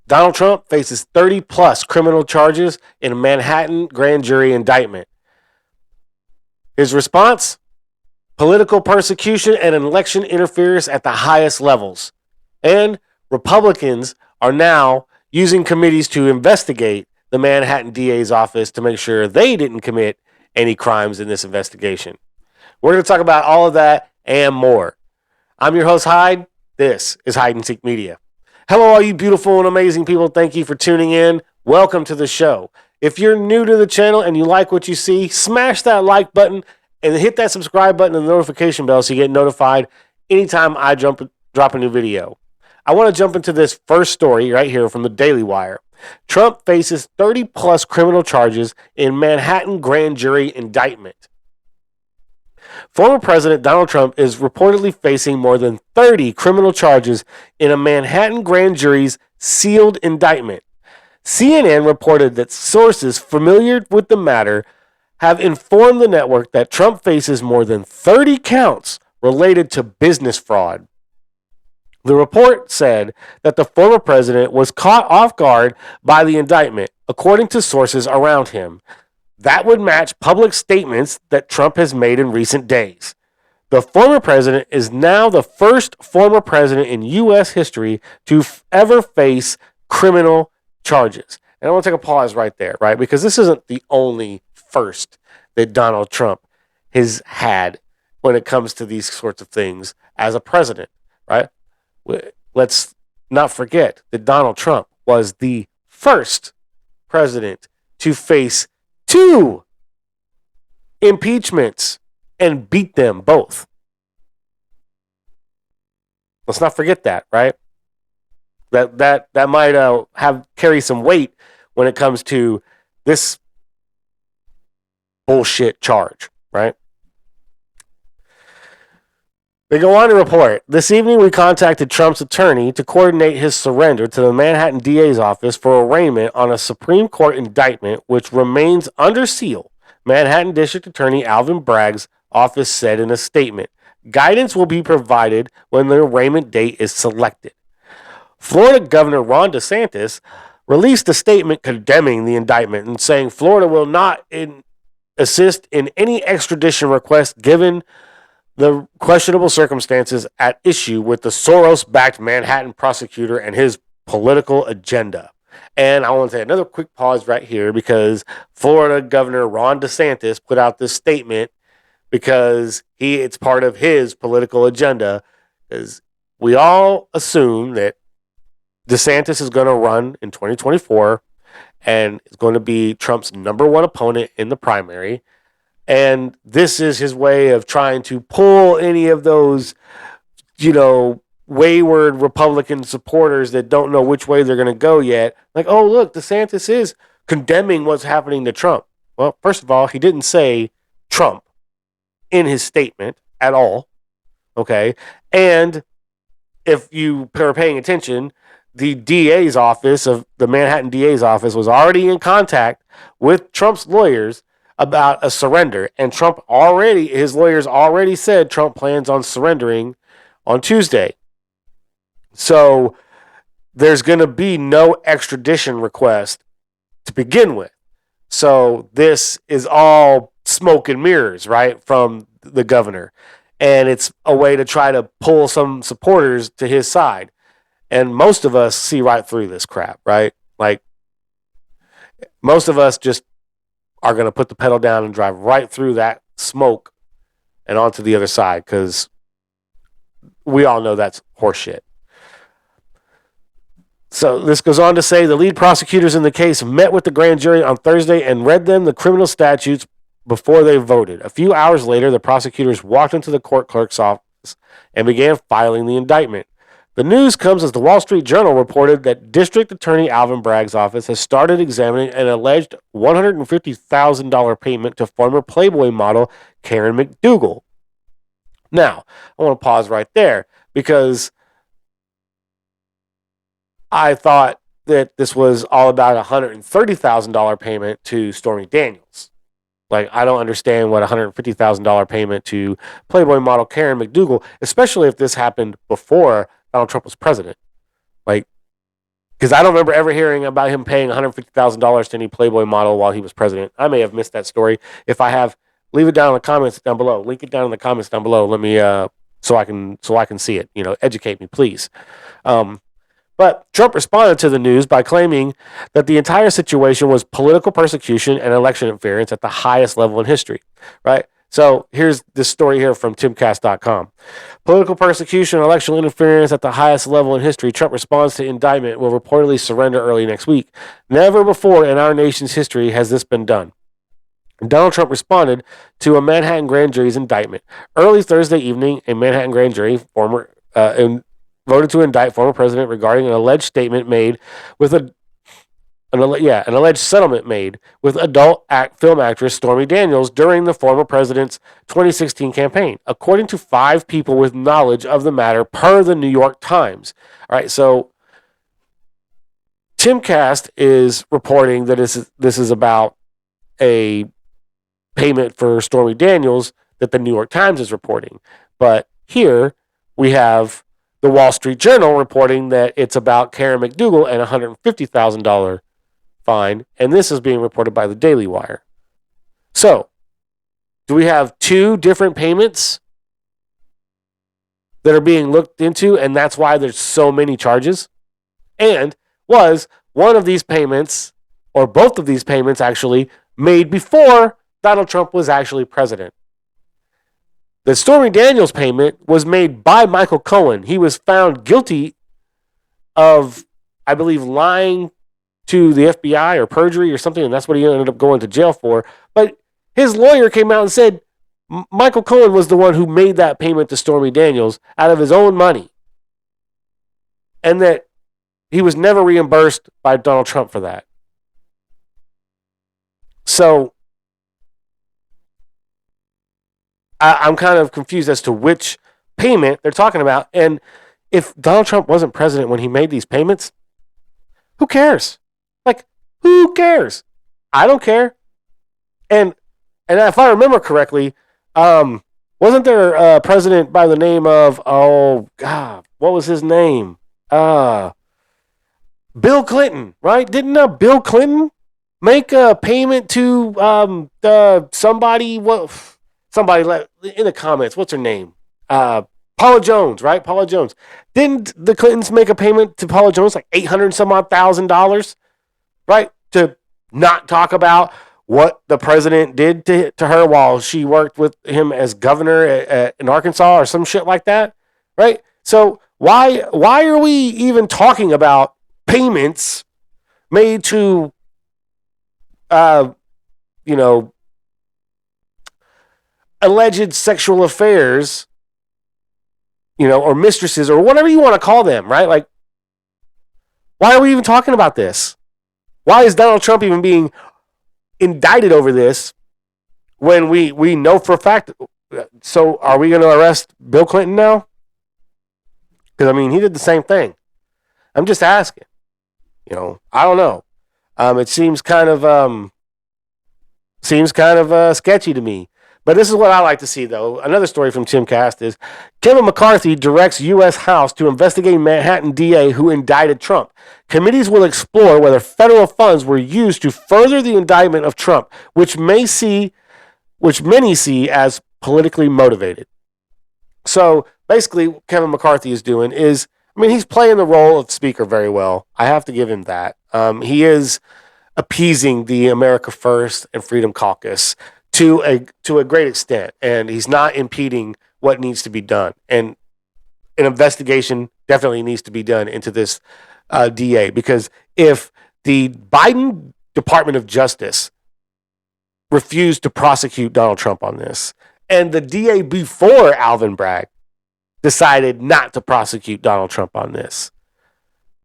Donald Trump faces 30 plus criminal charges in a Manhattan grand jury indictment. His response? Political persecution and election interference at the highest levels. And Republicans are now using committees to investigate the Manhattan DA's office to make sure they didn't commit any crimes in this investigation. We're going to talk about all of that and more. I'm your host, Hyde. This is Hide and Seek Media. Hello, all you beautiful and amazing people. Thank you for tuning in. Welcome to the show. If you're new to the channel and you like what you see, smash that like button and hit that subscribe button and the notification bell so you get notified anytime I drop a new video. I want to jump into this first story right here from the Daily Wire. Trump faces 30 plus criminal charges in Manhattan grand jury indictment. Former President Donald Trump is reportedly facing more than 30 criminal charges in a Manhattan grand jury's sealed indictment. CNN reported that sources familiar with the matter have informed the network that Trump faces more than 30 counts related to business fraud. The report said that the former president was caught off guard by the indictment, according to sources around him. That would match public statements that Trump has made in recent days. The former president is now the first former president in U.S. history to ever face criminal charges. And I want to take a pause right there, right? Because this isn't the only first that Donald Trump has had when it comes to these sorts of things as a president, right? Let's not forget that Donald Trump was the first president to face 2 impeachments and beat them both. Let's not forget that, right? That might carry some weight when it comes to this bullshit charge, right? They go on to report, this evening we contacted Trump's attorney to coordinate his surrender to the Manhattan DA's office for arraignment on a Supreme Court indictment which remains under seal, Manhattan District Attorney Alvin Bragg's office said in a statement. Guidance will be provided when the arraignment date is selected. Florida Governor Ron DeSantis released a statement condemning the indictment and saying Florida will not assist in any extradition request given the questionable circumstances at issue with the Soros-backed Manhattan prosecutor and his political agenda. And I want to take another quick pause right here because Florida Governor Ron DeSantis put out this statement because it's part of his political agenda. Because we all assume that DeSantis is going to run in 2024 and is going to be Trump's number one opponent in the primary. And this is his way of trying to pull any of those, wayward Republican supporters that don't know which way they're going to go yet. Like, oh, look, DeSantis is condemning what's happening to Trump. Well, first of all, he didn't say Trump in his statement at all. Okay. And if you are paying attention, the DA's office of the Manhattan DA's office was already in contact with Trump's lawyers about a surrender. And his lawyers already said Trump plans on surrendering on Tuesday. So there's going to be no extradition request to begin with. So this is all smoke and mirrors, right, from the governor. And it's a way to try to pull some supporters to his side. And most of us see right through this crap, right? Like, most of us just are going to put the pedal down and drive right through that smoke and onto the other side because we all know that's horseshit. So this goes on to say the lead prosecutors in the case met with the grand jury on Thursday and read them the criminal statutes before they voted. A few hours later, the prosecutors walked into the court clerk's office and began filing the indictment. The news comes as the Wall Street Journal reported that District Attorney Alvin Bragg's office has started examining an alleged $150,000 payment to former Playboy model Karen McDougal. Now, I want to pause right there because I thought that this was all about a $130,000 payment to Stormy Daniels. Like, I don't understand what a $150,000 payment to Playboy model Karen McDougal, especially if this happened before Donald Trump was president. Like, Because I don't remember ever hearing about him paying $150,000 to any Playboy model while he was president. I may have missed that story. If I have, leave it down in the comments down below. Link it down in the comments down below. Let me so I can see it. Educate me, please. But Trump responded to the news by claiming that the entire situation was political persecution and election interference at the highest level in history. Right. So here's this story here from timcast.com. Political persecution and election interference at the highest level in history. Trump responds to indictment, will reportedly surrender early next week. Never before in our nation's history has this been done. Donald Trump responded to a Manhattan grand jury's indictment. Early Thursday evening, a Manhattan grand jury voted to indict former president regarding an alleged statement made with an alleged settlement made with adult film actress Stormy Daniels during the former president's 2016 campaign, according to 5 people with knowledge of the matter per the New York Times. All right, so Timcast is reporting that this is about a payment for Stormy Daniels that the New York Times is reporting. But here we have the Wall Street Journal reporting that it's about Karen McDougal and a $150,000 fine, and this is being reported by the Daily Wire. So, do we have 2 different payments that are being looked into, and that's why there's so many charges? And was one of these payments, or both of these payments actually, made before Donald Trump was actually president? The Stormy Daniels payment was made by Michael Cohen. He was found guilty of, I believe, lying to the FBI or perjury or something, and that's what he ended up going to jail for. But his lawyer came out and said Michael Cohen was the one who made that payment to Stormy Daniels out of his own money, and that he was never reimbursed by Donald Trump for that. So I'm kind of confused as to which payment they're talking about. And if Donald Trump wasn't president when he made these payments, who cares? Like, who cares? I don't care. And if I remember correctly, wasn't there a president by the name of, what was his name? Bill Clinton, right? Didn't Bill Clinton make a payment to somebody? Somebody in the comments, what's her name? Paula Jones, right? Paula Jones. Didn't the Clintons make a payment to Paula Jones like $800,000, right? To not talk about what the president did to her while she worked with him as governor in Arkansas or some shit like that, right? So why are we even talking about payments made to, alleged sexual affairs, or mistresses or whatever you want to call them, right? Like, why are we even talking about this? Why is Donald Trump even being indicted over this when we know for a fact? So are we going to arrest Bill Clinton now? Because, he did the same thing. I'm just asking. I don't know. It seems kind of sketchy to me. But this is what I like to see, though. Another story from Timcast is Kevin McCarthy directs U.S. House to investigate Manhattan DA who indicted Trump. Committees will explore whether federal funds were used to further the indictment of Trump, which many see as politically motivated. So basically, what Kevin McCarthy is doing is, he's playing the role of speaker very well. I have to give him that. He is appeasing the America First and Freedom Caucus to a great extent, and he's not impeding what needs to be done. And an investigation definitely needs to be done into this DA, because if the Biden Department of Justice refused to prosecute Donald Trump on this, and the DA before Alvin Bragg decided not to prosecute Donald Trump on this,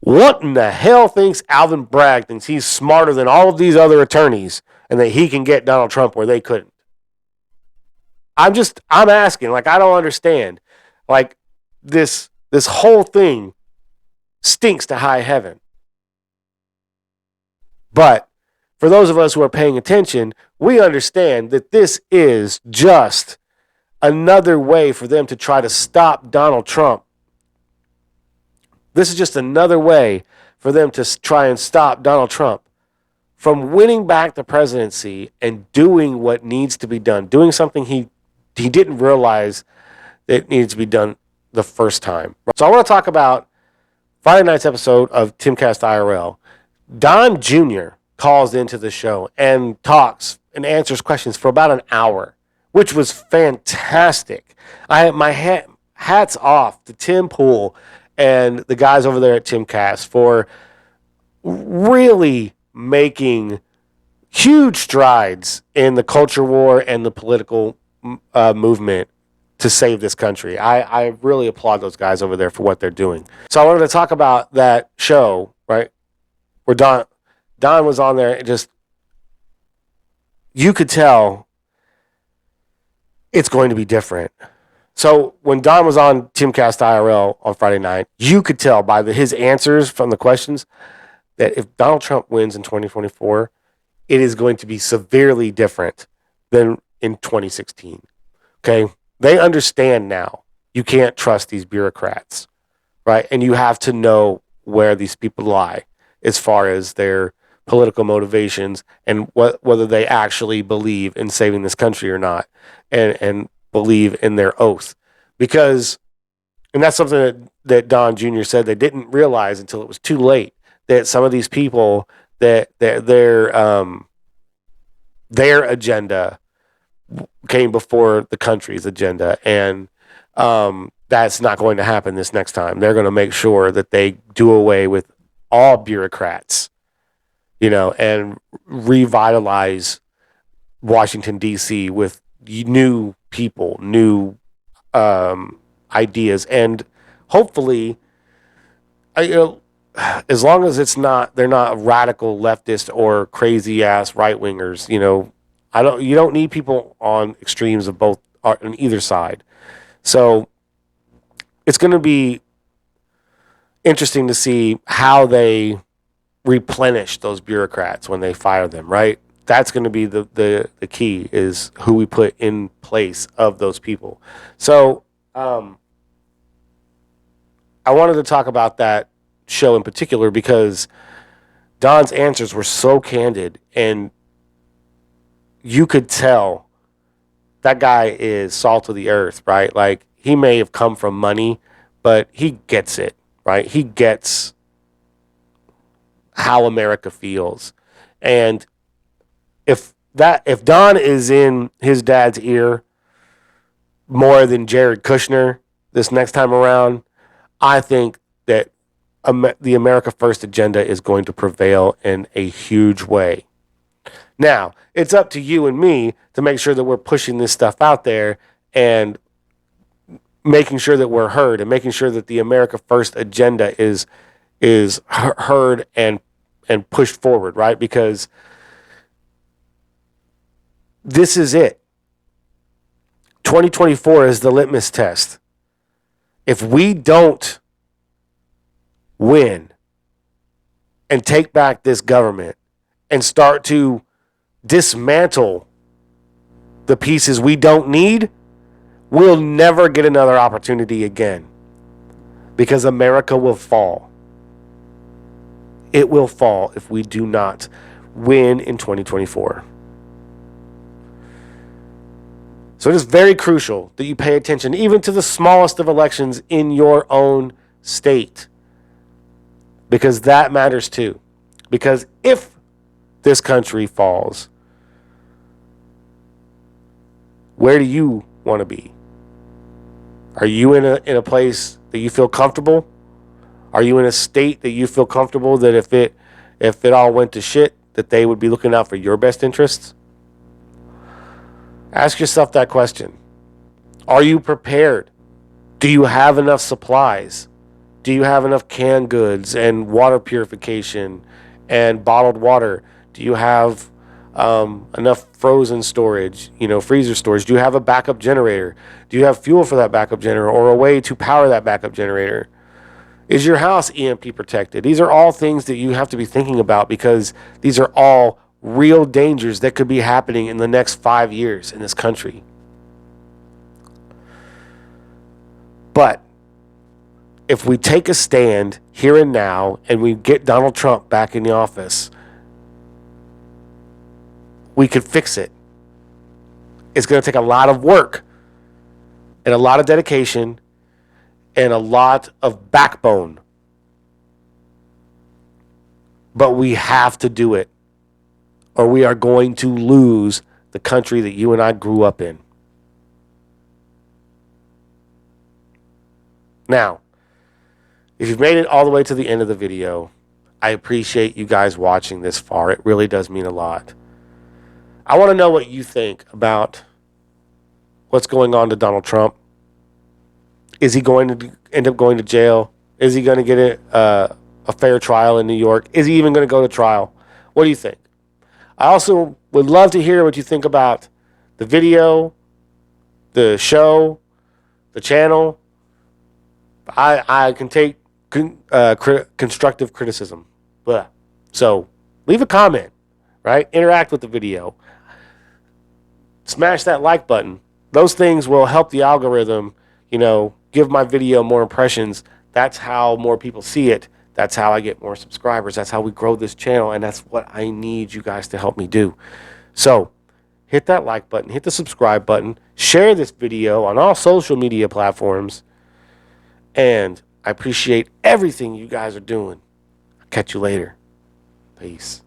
what in the hell thinks Alvin Bragg thinks he's smarter than all of these other attorneys and that he can get Donald Trump where they couldn't? I'm asking, I don't understand. This whole thing stinks to high heaven. But for those of us who are paying attention, we understand that this is just another way for them to try to stop Donald Trump. This is just another way for them to try and stop Donald Trump from winning back the presidency and doing what needs to be done, doing something he didn't realize that needed to be done the first time. So I want to talk about Friday night's episode of Timcast IRL. Don Jr. calls into the show and talks and answers questions for about an hour, which was fantastic. My hats off to Tim Pool and the guys over there at Timcast for really making huge strides in the culture war and the political movement to save this country. I really applaud those guys over there for what they're doing. So I wanted to talk about that show, right, where Don was on there. Just, you could tell it's going to be different. So when Don was on Timcast IRL on Friday night, you could tell by his answers from the questions that if Donald Trump wins in 2024, it is going to be severely different than in 2016. Okay? They understand now you can't trust these bureaucrats, right? And you have to know where these people lie as far as their political motivations and whether they actually believe in saving this country or not, and believe in their oath. Because, and that's something that Don Jr. said they didn't realize until it was too late, that some of these people, that their agenda came before the country's agenda, and that's not going to happen this next time. They're going to make sure that they do away with all bureaucrats, and revitalize Washington, D.C. with new people, new ideas, and hopefully, as long as they're not radical leftist or crazy ass right wingers, you don't need people on extremes of both on either side. So it's going to be interesting to see how they replenish those bureaucrats when they fire them, right? That's going to be the key, is who we put in place of those people. So I wanted to talk about that show in particular because Don's answers were so candid, and you could tell that guy is salt of the earth, right? Like, he may have come from money, but he gets it, right? He gets how America feels. And if Don is in his dad's ear more than Jared Kushner this next time around, I think that the America First agenda is going to prevail in a huge way. Now, it's up to you and me to make sure that we're pushing this stuff out there and making sure that we're heard, and making sure that the America First agenda is heard and pushed forward, right? Because this is it. 2024 is the litmus test. If we don't win and take back this government and start to dismantle the pieces we don't need, we'll never get another opportunity again, because America will fall. It will fall if we do not win in 2024. So it is very crucial that you pay attention even to the smallest of elections in your own state, because that matters too. Because if this country falls, where do you want to be? Are you in a place that you feel comfortable? Are you in a state that you feel comfortable that if it all went to shit, that they would be looking out for your best interests? Ask yourself that question. Are you prepared? Do you have enough supplies? Do you have enough canned goods and water purification and bottled water? Do you have enough frozen storage, freezer storage? Do you have a backup generator? Do you have fuel for that backup generator, or a way to power that backup generator? Is your house EMP protected? These are all things that you have to be thinking about, because these are all real dangers that could be happening in the next 5 years in this country. But if we take a stand here and now and we get Donald Trump back in the office, we could fix it. It's going to take a lot of work and a lot of dedication and a lot of backbone. But we have to do it, or we are going to lose the country that you and I grew up in. Now, if you've made it all the way to the end of the video, I appreciate you guys watching this far. It really does mean a lot. I want to know what you think about what's going on to Donald Trump. Is he going to end up going to jail? Is he going to get a fair trial in New York? Is he even going to go to trial? What do you think? I also would love to hear what you think about the video, the show, the channel. I can take constructive criticism. So leave a comment, right? Interact with the video. Smash that like button. Those things will help the algorithm, give my video more impressions. That's how more people see it. That's how I get more subscribers. That's how we grow this channel, and that's what I need you guys to help me do. So hit that like button, hit the subscribe button, share this video on all social media platforms, and I appreciate everything you guys are doing. I'll catch you later. Peace.